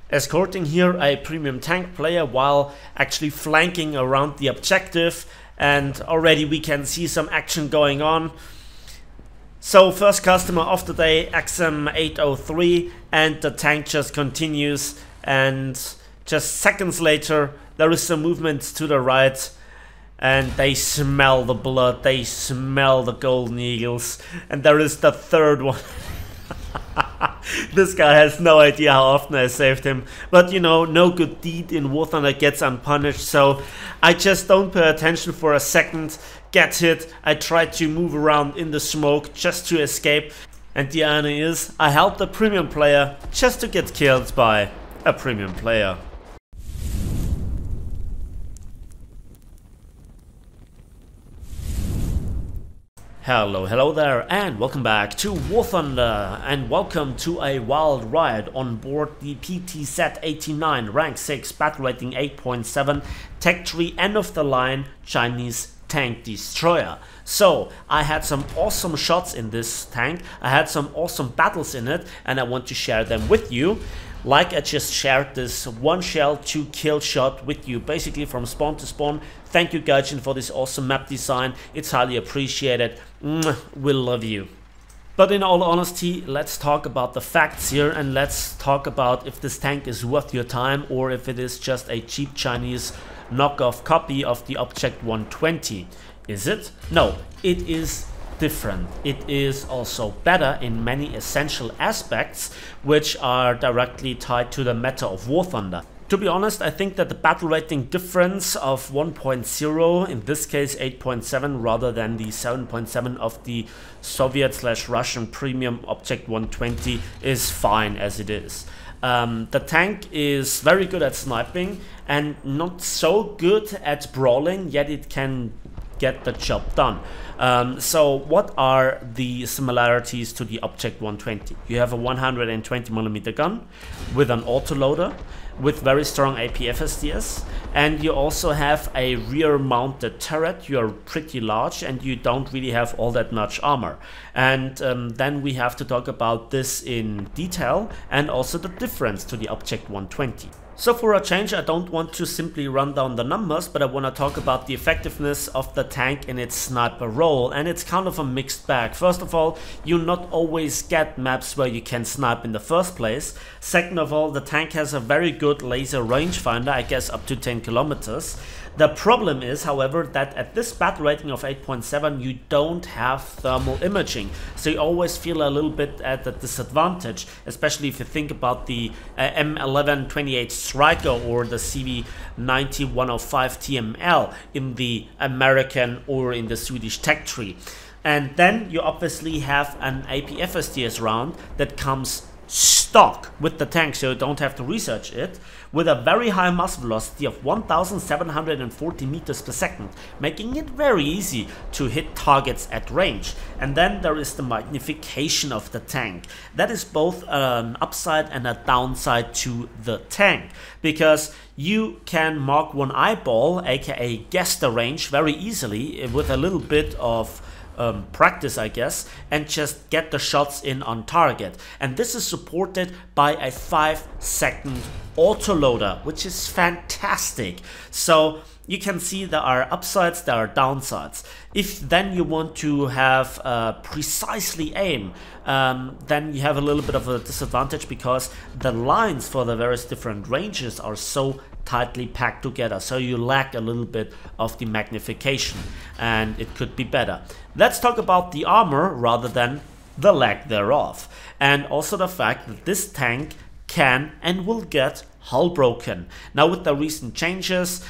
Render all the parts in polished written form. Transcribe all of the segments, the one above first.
escorting here a premium tank player while actually flanking around the objective, and already we can see some action going on. So first customer of the day, XM803, and the tank just continues, and just seconds later there is some movement to the right, and they smell the blood, they smell the golden eagles, and there is the third one. This guy has no idea how often I saved him, but you know, no good deed in War Thunder gets unpunished, so I just don't pay attention for a second, get hit, I try to move around in the smoke just to escape, and the irony is, I helped a premium player just to get killed by a premium player. Hello there, and welcome back to War Thunder, and welcome to a wild ride on board the PTZ89 rank 6 battle rating 8.7 tech tree end of the line Chinese tank destroyer. So I had some awesome shots in this tank, I had some awesome battles in it, and I want to share them with you. Like I just shared this one shell 2 kill shot with you, basically from spawn to spawn. Thank you Gaijin for this awesome map design, it's highly appreciated. We love you. But in all honesty, let's talk about the facts here, and let's talk about if this tank is worth your time or if it is just a cheap Chinese knockoff copy of the Object 120. Is it? No, it is different. It is also better in many essential aspects which are directly tied to the meta of War Thunder. To be honest, I think that the battle rating difference of 1.0, in this case 8.7 rather than the 7.7 of the Soviet/Russian premium Object 120, is fine as it is. The tank is very good at sniping and not so good at brawling, yet it can get the job done. So what are the similarities to the Object 120? You have a 120mm gun with an autoloader with very strong APFSDS, and you also have a rear mounted turret. You're pretty large and you don't really have all that much armor. And then we have to talk about this in detail and also the difference to the Object 120. So for a change, I don't want to simply run down the numbers, but I want to talk about the effectiveness of the tank in its sniper role, and it's kind of a mixed bag. First of all, you not always get maps where you can snipe in the first place. Second of all, the tank has a very good laser rangefinder, I guess up to 10 kilometers. The problem is, however, that at this battle rating of 8.7 you don't have thermal imaging, so you always feel a little bit at a disadvantage, especially if you think about the M1128 Striker or the CV90-105 TML in the American or in the Swedish tech tree. And then you obviously have an APFSDS round that comes stock with the tank, so you don't have to research it, with a very high muzzle velocity of 1740 meters per second, making it very easy to hit targets at range. And then there is the magnification of the tank. That is both an upside and a downside to the tank, because you can mark one eyeball, aka guess the range, very easily with a little bit of practice, I guess, and just get the shots in on target. And this is supported by a 5-second autoloader, which is fantastic. So you can see there are upsides, there are downsides. If then you want to have precisely aim, then you have a little bit of a disadvantage, because the lines for the various different ranges are so tightly packed together, so you lack a little bit of the magnification, and it could be better. Let's talk about the armor rather than the lack thereof, and also the fact that this tank can and will get hull broken. Now with the recent changes,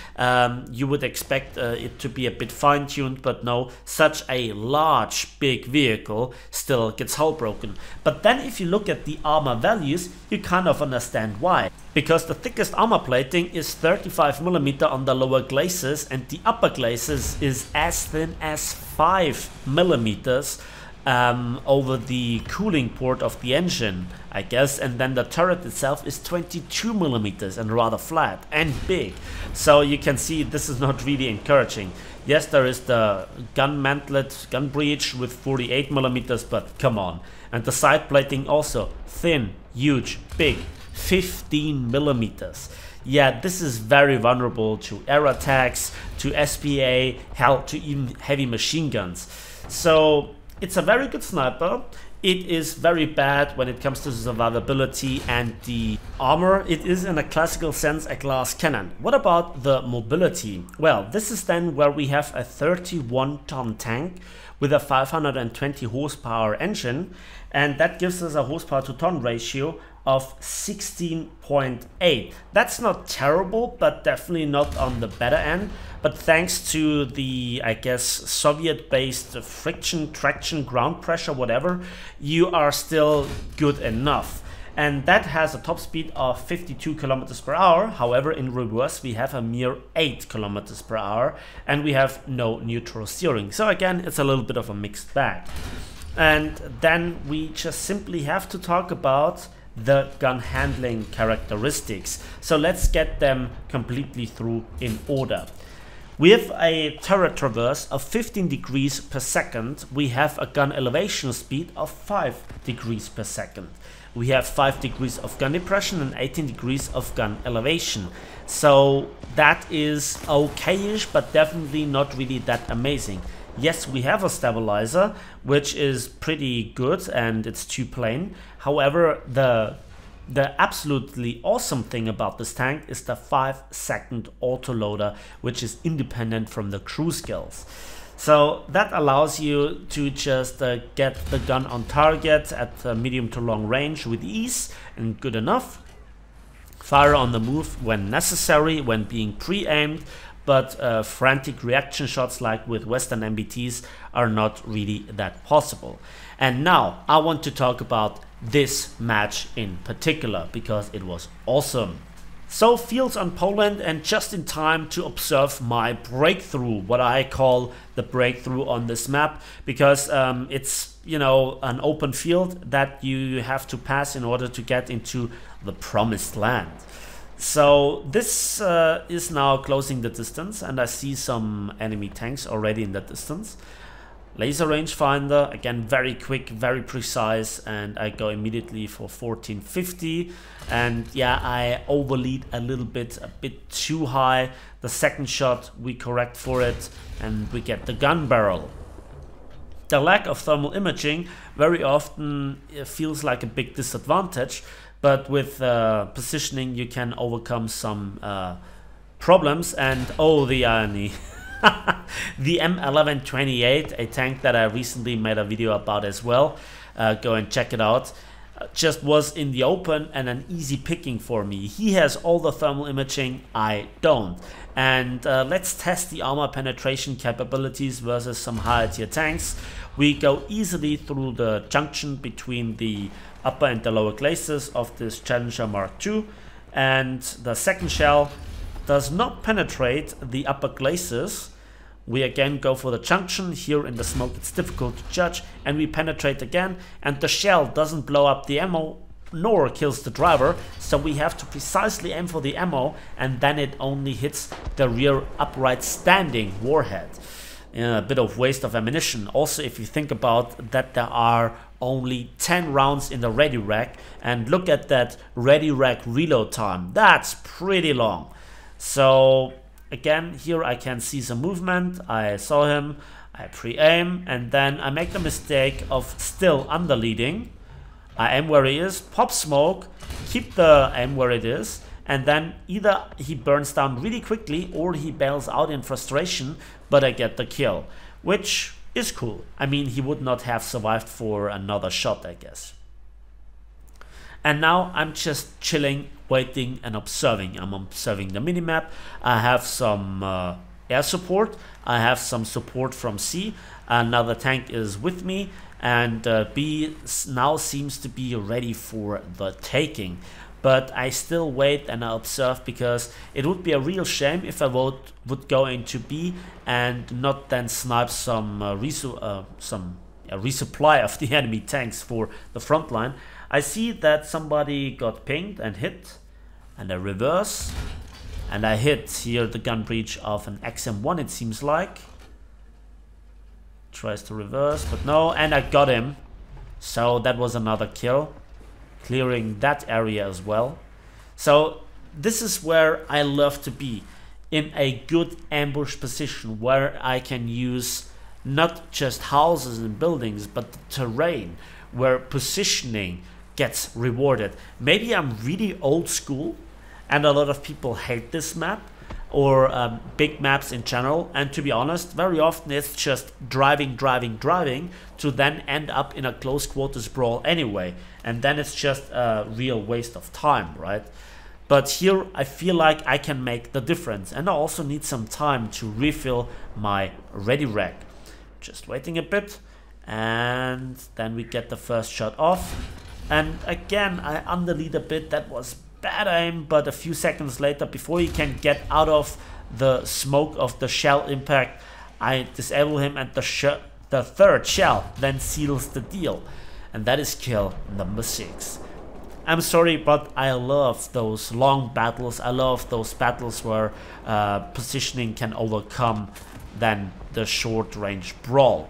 you would expect it to be a bit fine-tuned, but no, such a large big vehicle still gets hull broken. But then if you look at the armor values, you kind of understand why. Because the thickest armor plating is 35mm on the lower glacis, and the upper glacis is as thin as 5mm over the cooling port of the engine, I guess, and then the turret itself is 22mm and rather flat and big. So you can see this is not really encouraging. Yes, there is the gun mantlet, gun breech with 48mm, but come on. And the side plating also thin, huge, big. 15 millimeters. Yeah, this is very vulnerable to air attacks, to SPA, hell, to even heavy machine guns. So it's a very good sniper. It is very bad when it comes to survivability and the armor. It is in a classical sense a glass cannon. What about the mobility? Well, this is then where we have a 31-ton tank with a 520 horsepower engine, and that gives us a horsepower to ton ratio of 16.8. That's not terrible, but definitely not on the better end. But thanks to the, I guess, Soviet-based friction, traction, ground pressure, whatever, you are still good enough. And that has a top speed of 52 kilometers per hour. However, in reverse, we have a mere 8 kilometers per hour, and we have no neutral steering. So again, it's a little bit of a mixed bag. And then we just simply have to talk about the gun handling characteristics. So let's get them completely through in order. We have a turret traverse of 15 degrees per second. We have a gun elevation speed of 5 degrees per second. We have 5 degrees of gun depression and 18 degrees of gun elevation. So that is okayish, but definitely not really that amazing. Yes, we have a stabilizer, which is pretty good, and it's 2-plane. However, the absolutely awesome thing about this tank is the 5-second autoloader, which is independent from the crew skills. So that allows you to just get the gun on target at medium to long range with ease and good enough. Fire on the move when necessary, when being pre-aimed, but frantic reaction shots like with Western MBTs are not really that possible. And now I want to talk about this match in particular because it was awesome. So fields on Poland, and just in time to observe my breakthrough, what I call the breakthrough on this map, because it's, you know, an open field that you have to pass in order to get into the promised land. So this is now closing the distance, and I see some enemy tanks already in the distance. Laser rangefinder, again very quick, very precise, and I go immediately for 1450. And yeah, I overlead a bit too high. The second shot we correct for it, and we get the gun barrel. The lack of thermal imaging very often feels like a big disadvantage, but with positioning you can overcome some problems. And oh, the irony. The M1128, a tank that I recently made a video about as well, go and check it out, just was in the open and an easy picking for me. He has all the thermal imaging, I don't. And let's test the armor penetration capabilities versus some higher tier tanks. We go easily through the junction between the upper and the lower glacis of this Challenger Mark II, and the second shell does not penetrate the upper glacis. We again go for the junction. Here in the smoke it's difficult to judge, and we penetrate again, and the shell doesn't blow up the ammo nor kills the driver, so we have to precisely aim for the ammo, and then it only hits the rear upright standing warhead. A bit of waste of ammunition. Also, if you think about that, there are only 10 rounds in the ready rack, and look at that ready rack reload time, that's pretty long. So again, here I can see some movement. I saw him, I pre-aim, and then I make the mistake of still underleading. I aim where he is, pop smoke, keep the aim where it is, and then either he burns down really quickly or he bails out in frustration, but I get the kill, which is cool. I mean, he would not have survived for another shot, I guess. And now I'm just chilling, waiting and observing. I'm observing the minimap. I have some air support. I have some support from C. Another tank is with me, and B now seems to be ready for the taking. But I still wait and I observe, because it would be a real shame if I would go into B and not then snipe some resupply of the enemy tanks for the front line. I see that somebody got pinged and hit, and I reverse, and I hit here the gun breach of an XM1, it seems like. Tries to reverse, but no, and I got him. So that was another kill, clearing that area as well. So this is where I love to be, in a good ambush position where I can use not just houses and buildings, but the terrain, where positioning gets rewarded. Maybe I'm really old school and a lot of people hate this map, or big maps in general, and to be honest, very often it's just driving to then end up in a close quarters brawl anyway, and then it's just a real waste of time, right? But here I feel like I can make the difference, and I also need some time to refill my ready rack. Just waiting a bit, and then we get the first shot off, and again I underlead a bit. That was bad aim, but a few seconds later, before he can get out of the smoke of the shell impact, I disable him, and the third shell then seals the deal, and that is kill number 6. I'm sorry, but I love those long battles. I love those battles where positioning can overcome then the short range brawl.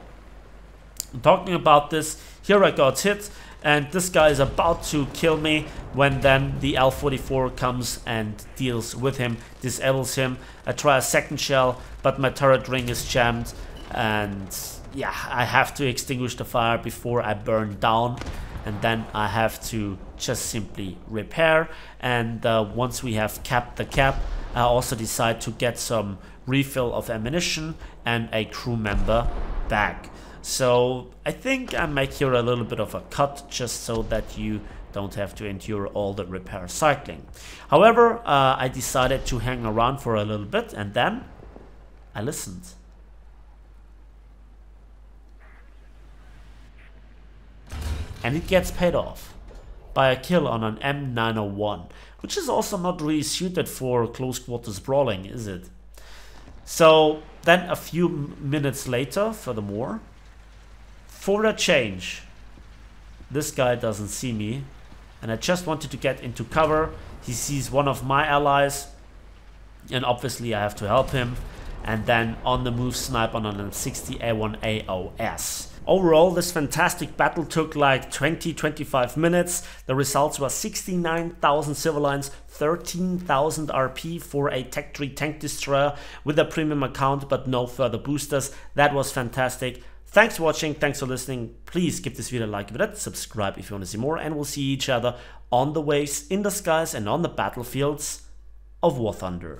Talking about this, here I got hit, and this guy is about to kill me when then the L44 comes and deals with him, disables him. I try a second shell, but my turret ring is jammed, and yeah, I have to extinguish the fire before I burn down, and then I have to just simply repair. And once we have capped the cap, I also decide to get some refill of ammunition and a crew member back. So I think I make here a little bit of a cut, just so that you don't have to endure all the repair cycling. However, I decided to hang around for a little bit, and then I listened. And it gets paid off by a kill on an M901, which is also not really suited for close quarters brawling, is it? So then a few minutes later, furthermore, for a change, this guy doesn't see me, and I just wanted to get into cover. He sees one of my allies, and obviously I have to help him, and then on the move snipe on an M60A1 AOS. Overall, this fantastic battle took like 20-25 minutes. The results were 69,000 civil lines, 13,000 RP for a Tech 3 tank destroyer with a premium account but no further boosters. That was fantastic. Thanks for watching, thanks for listening. Please give this video a like if it, subscribe if you want to see more, and we'll see each other on the waves, in the skies, and on the battlefields of War Thunder.